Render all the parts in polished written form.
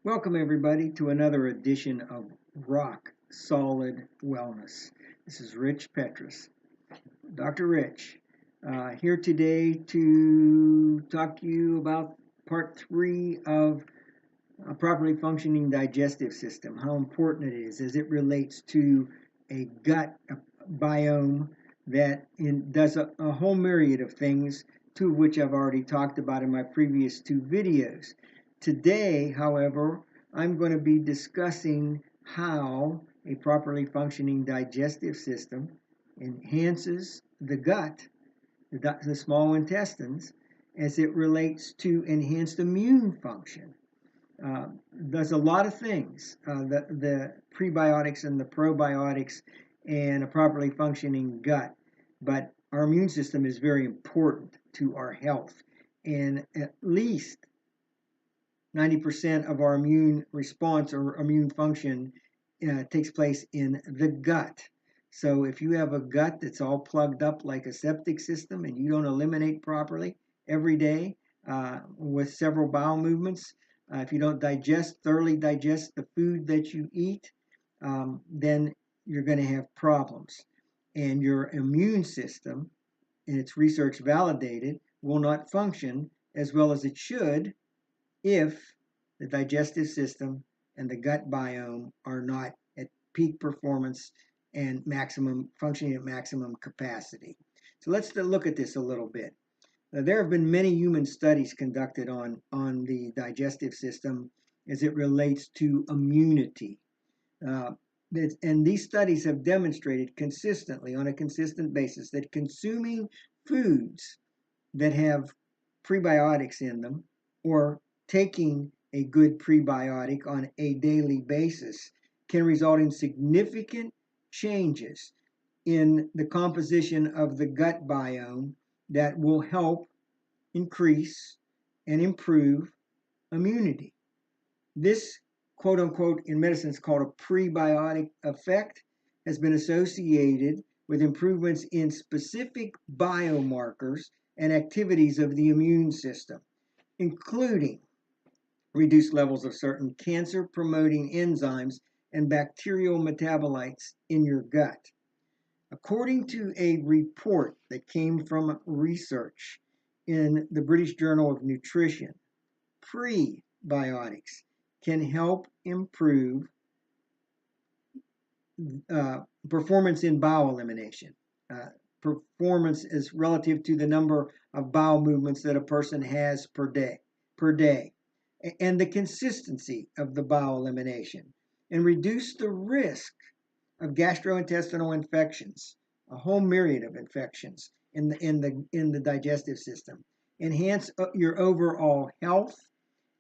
Welcome, everybody, to another edition of Rock Solid Wellness. This is Rich Petrus, Dr. Rich, here today to talk to you about part three of a properly functioning digestive system, how important it is as it relates to a gut biome that does a whole myriad of things, two of which I've already talked about in my previous two videos. Today, however, I'm going to be discussing how a properly functioning digestive system enhances the gut, the small intestines, as it relates to enhanced immune function. Does a lot of things, the prebiotics and the probiotics and a properly functioning gut, but our immune system is very important to our health, and at least 90% of our immune response or immune function takes place in the gut. So if you have a gut that's all plugged up like a septic system and you don't eliminate properly every day with several bowel movements, if you don't thoroughly digest the food that you eat, then you're going to have problems. And your immune system, and it's research validated, will not function as well as it should if the digestive system and the gut biome are not at peak performance and maximum functioning at maximum capacity. So let's look at this a little bit. There have been many human studies conducted on the digestive system as it relates to immunity. Uh, and these studies have demonstrated consistently, on a consistent basis, that consuming foods that have prebiotics in them or taking a good prebiotic on a daily basis can result in significant changes in the composition of the gut biome that will help increase and improve immunity. This, quote unquote, in medicine is called a prebiotic effect, has been associated with improvements in specific biomarkers and activities of the immune system, including reduced levels of certain cancer promoting enzymes and bacterial metabolites in your gut. According to a report that came from research in the British Journal of Nutrition, prebiotics can help improve performance in bowel elimination. Performance is relative to the number of bowel movements that a person has per day, and the consistency of the bowel elimination, and reduce the risk of gastrointestinal infections, a whole myriad of infections in the digestive system, enhance your overall health,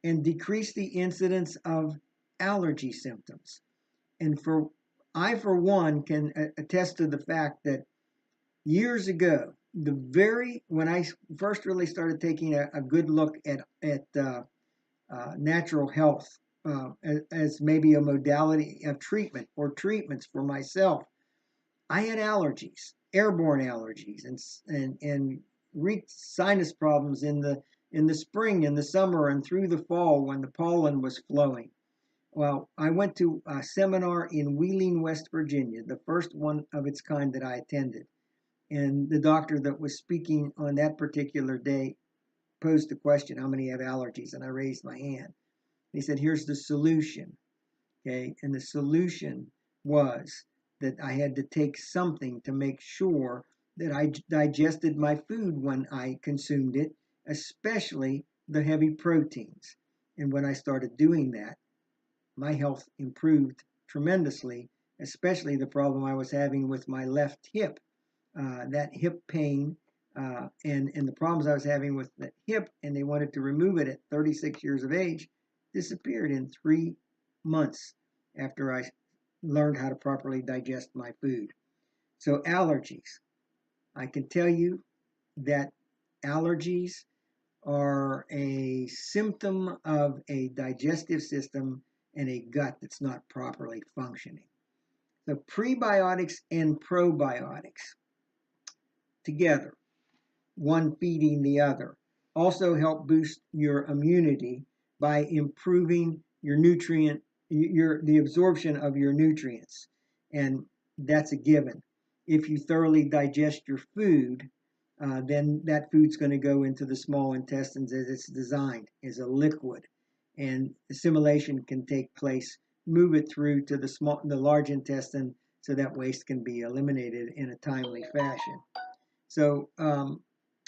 and decrease the incidence of allergy symptoms. And I, for one, can attest to the fact that years ago, when I first really started taking a good look at natural health as maybe a modality of treatment or treatments for myself, I had allergies, airborne allergies, and sinus problems in the spring, in the summer, and through the fall when the pollen was flowing. Well, I went to a seminar in Wheeling, West Virginia, the first one of its kind that I attended. And the doctor that was speaking on that particular day posed the question, how many have allergies? And I raised my hand. He said, here's the solution. Okay. And the solution was that I had to take something to make sure that I digested my food when I consumed it, especially the heavy proteins. And when I started doing that, my health improved tremendously, especially the problem I was having with my left hip, that hip pain, and the problems I was having with the hip, and they wanted to remove it at 36 years of age, disappeared in 3 months after I learned how to properly digest my food. So allergies, I can tell you that allergies are a symptom of a digestive system and a gut that's not properly functioning. So prebiotics and probiotics together, one feeding the other, also help boost your immunity by improving your nutrient, the absorption of your nutrients, and that's a given. If you thoroughly digest your food, then that food's going to go into the small intestines as it's designed, as a liquid, and assimilation can take place. Move it through to the large intestine, so that waste can be eliminated in a timely fashion. So one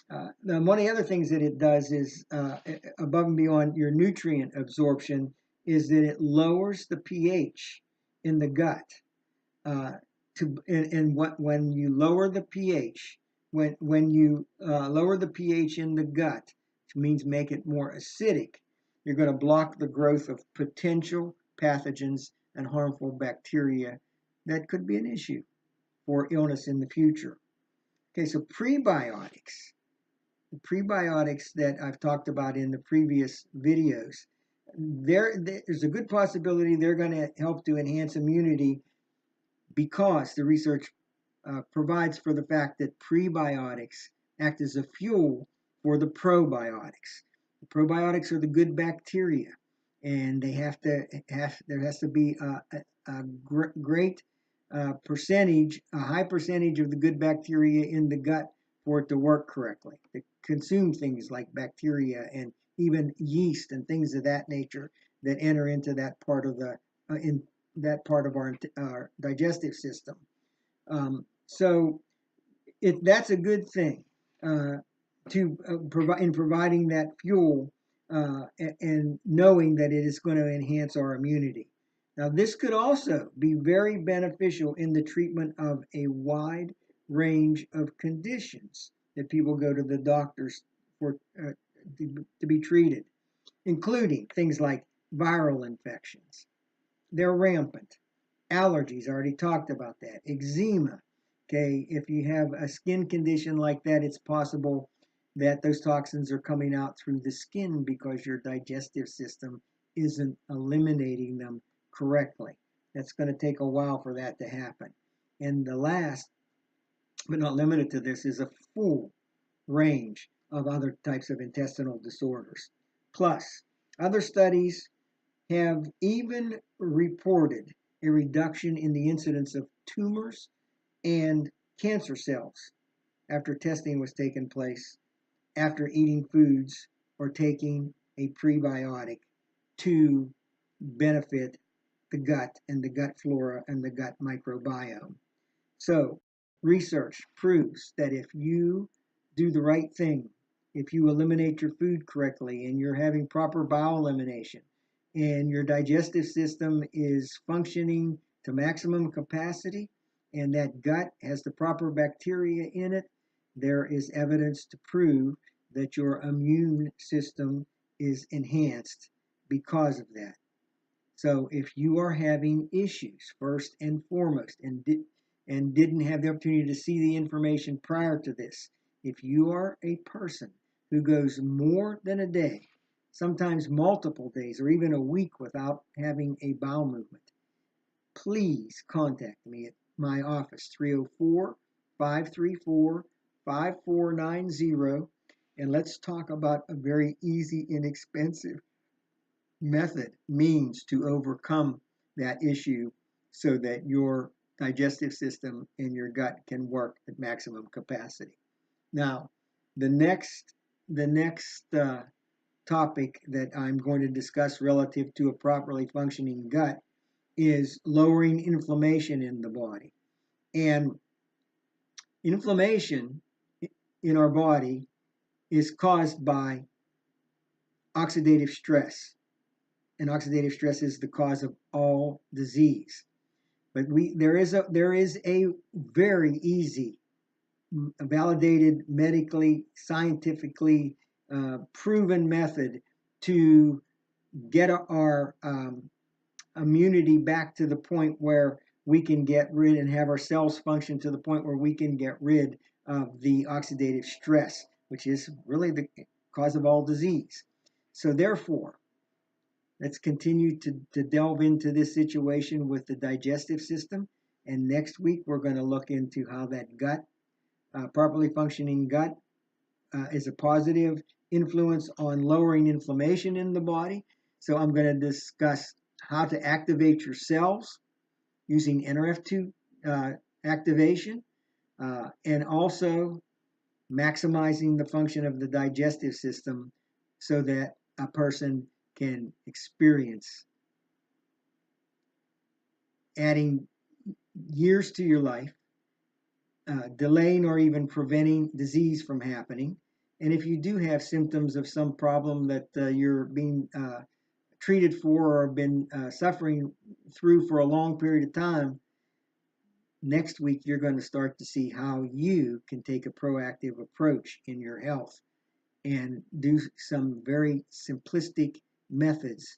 of the other things that it does is, above and beyond your nutrient absorption, is that it lowers the pH in the gut. When you lower the pH, when you lower the pH in the gut, which means make it more acidic, you're going to block the growth of potential pathogens and harmful bacteria that could be an issue for illness in the future. Okay, so prebiotics. The prebiotics that I've talked about in the previous videos, there's a good possibility they're going to help to enhance immunity, because the research provides for the fact that prebiotics act as a fuel for the probiotics. The probiotics are the good bacteria, and there has to be a great percentage, a high percentage of the good bacteria in the gut for it to work correctly, to consume things like bacteria and even yeast and things of that nature that enter into that part of our digestive system. So that's a good thing in providing that fuel and knowing that it is going to enhance our immunity. Now, this could also be very beneficial in the treatment of a wide range of conditions that people go to the doctors for to be treated, including things like viral infections. They're rampant. Allergies, I already talked about that. Eczema. Okay, if you have a skin condition like that, it's possible that those toxins are coming out through the skin because your digestive system isn't eliminating them correctly. That's going to take a while for that to happen. And the last, but not limited to this, is a full range of other types of intestinal disorders. Plus, other studies have even reported a reduction in the incidence of tumors and cancer cells after testing was taken place after eating foods or taking a prebiotic to benefit the gut and the gut flora and the gut microbiome. So, research proves that if you do the right thing, if you eliminate your food correctly and you're having proper bowel elimination, and your digestive system is functioning to maximum capacity, and that gut has the proper bacteria in it, there is evidence to prove that your immune system is enhanced because of that. So if you are having issues, first and foremost, and didn't have the opportunity to see the information prior to this, if you are a person who goes more than a day, sometimes multiple days or even a week without having a bowel movement, please contact me at my office, 304-534-5490, and let's talk about a very easy, inexpensive means to overcome that issue so that your digestive system and your gut can work at maximum capacity. Now, the next topic that I'm going to discuss relative to a properly functioning gut is lowering inflammation in the body. And inflammation in our body is caused by oxidative stress. And oxidative stress is the cause of all disease. But there is a very easy, validated, medically, scientifically proven method to get our immunity back to the point where we can get rid and have our cells function to the point where we can get rid of the oxidative stress, which is really the cause of all disease. So therefore, let's continue to delve into this situation with the digestive system. And next week, we're going to look into how that gut, properly functioning gut, is a positive influence on lowering inflammation in the body. So I'm going to discuss how to activate your cells using NRF2 activation, and also maximizing the function of the digestive system so that a person can experience adding years to your life, delaying or even preventing disease from happening. And if you do have symptoms of some problem that you're being treated for or been suffering through for a long period of time, next week you're going to start to see how you can take a proactive approach in your health and do some very simplistic methods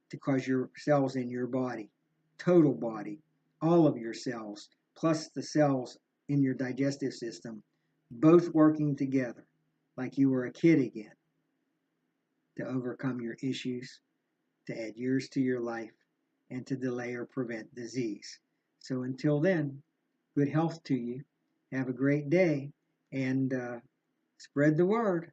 to cause your cells in your body, total body, all of your cells, plus the cells in your digestive system, both working together like you were a kid again to overcome your issues, to add years to your life, and to delay or prevent disease. So until then, good health to you. Have a great day and spread the word.